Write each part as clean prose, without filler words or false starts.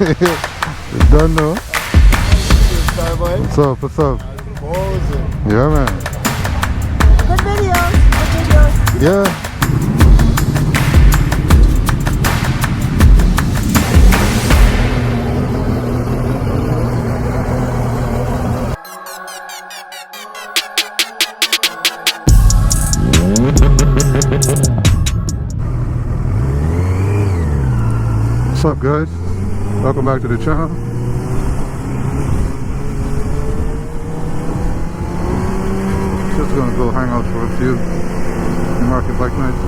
It's done though. What's up? What's up? Yeah, man. Good videos. Good videos. Yeah. What's up, guys? Welcome back to the channel. Just gonna go hang out for a few Newmarket bike nights.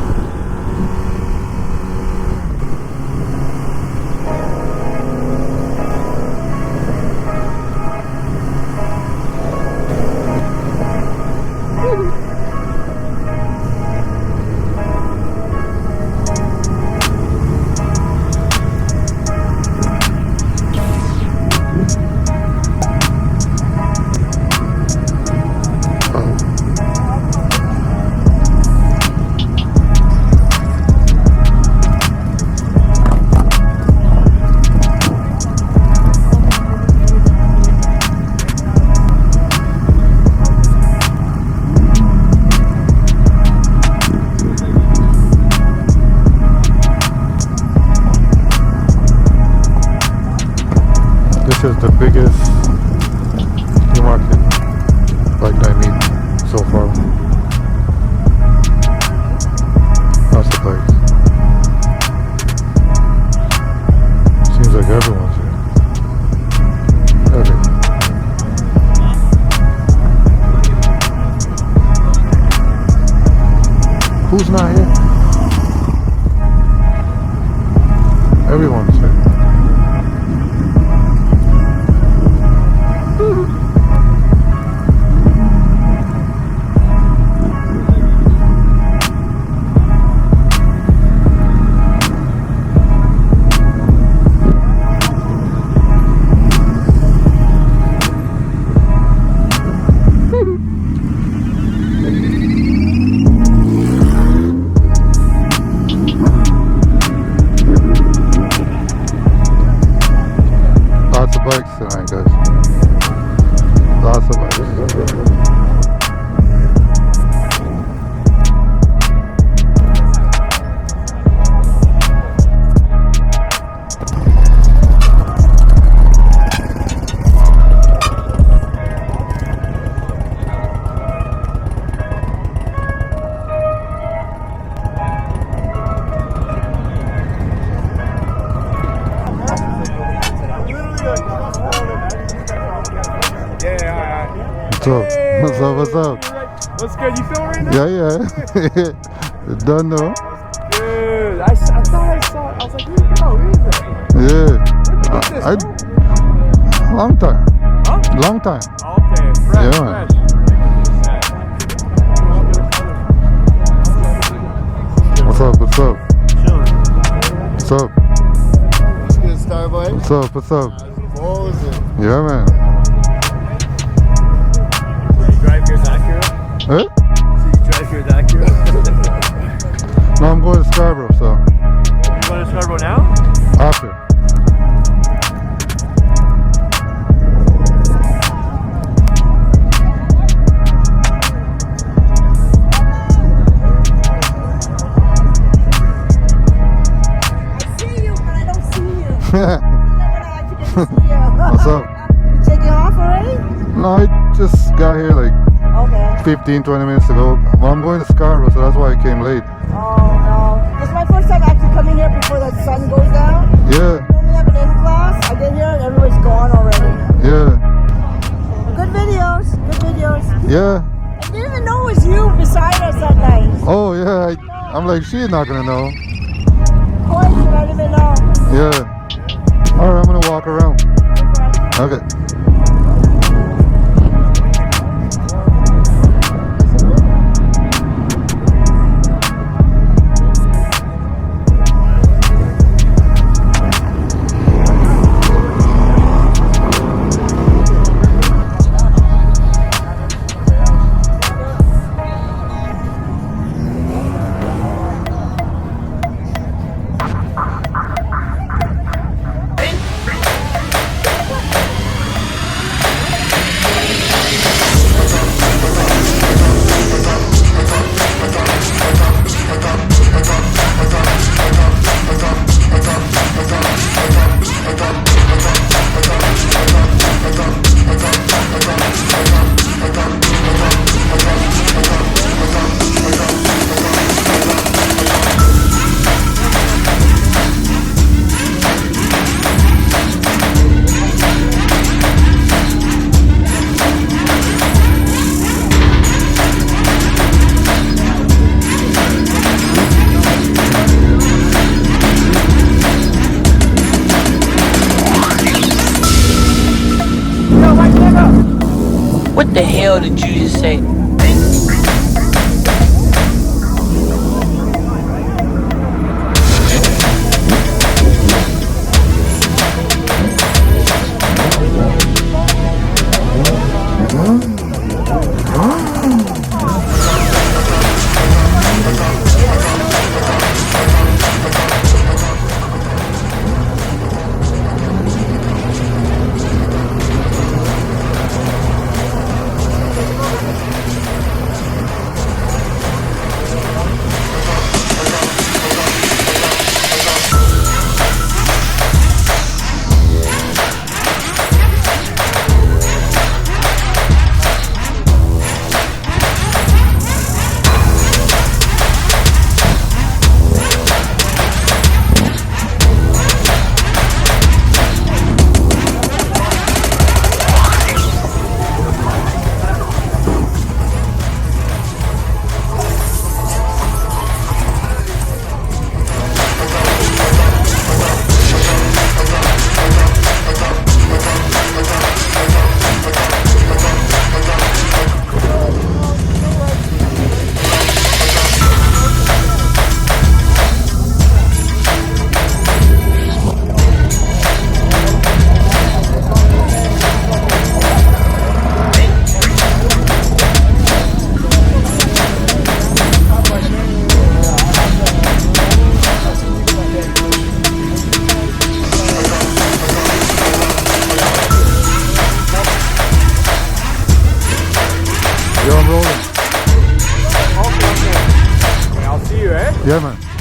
This is the biggest Newmarket bike I meet so far. Lots of bikes. Seems like everyone's here. Everyone. Who's not here? Everyone's here. Lots of bikes tonight, guys. Lots of bikes. What's up? What's up? What's good? You filming right now? Yeah. It's done though. Dude, I thought I saw it. I was like, who is that? Yeah. Where'd you get this from? Long time. Huh? Long time. Okay, fresh, Yeah, man. What's up? What's up? What's up? What's good, Starboy? What's up? What's up? Yeah, man. Drive yours Acura? Huh? So you drive yours Acura? No, I'm going to Scarborough, so. You going to Scarborough now? After. I see you, but I don't see you. What's up? You taking off already? No, I just got here like Okay. 15-20 minutes ago. Well, I'm going to Scarborough, so that's why I came late. Oh no. It's my first time actually coming here before the sun goes down. Yeah, When we have an in class, I get here and everybody's gone already. yeah, Good videos. Good videos. yeah. I didn't even know it was you beside us that night. Oh, yeah. I'm like, she's not gonna know. Of course, I didn't even know. Yeah. All right, I'm gonna walk around. Okay. What the hell did you just say? Yo, I'm rolling. I'll see you, eh? Yeah, man.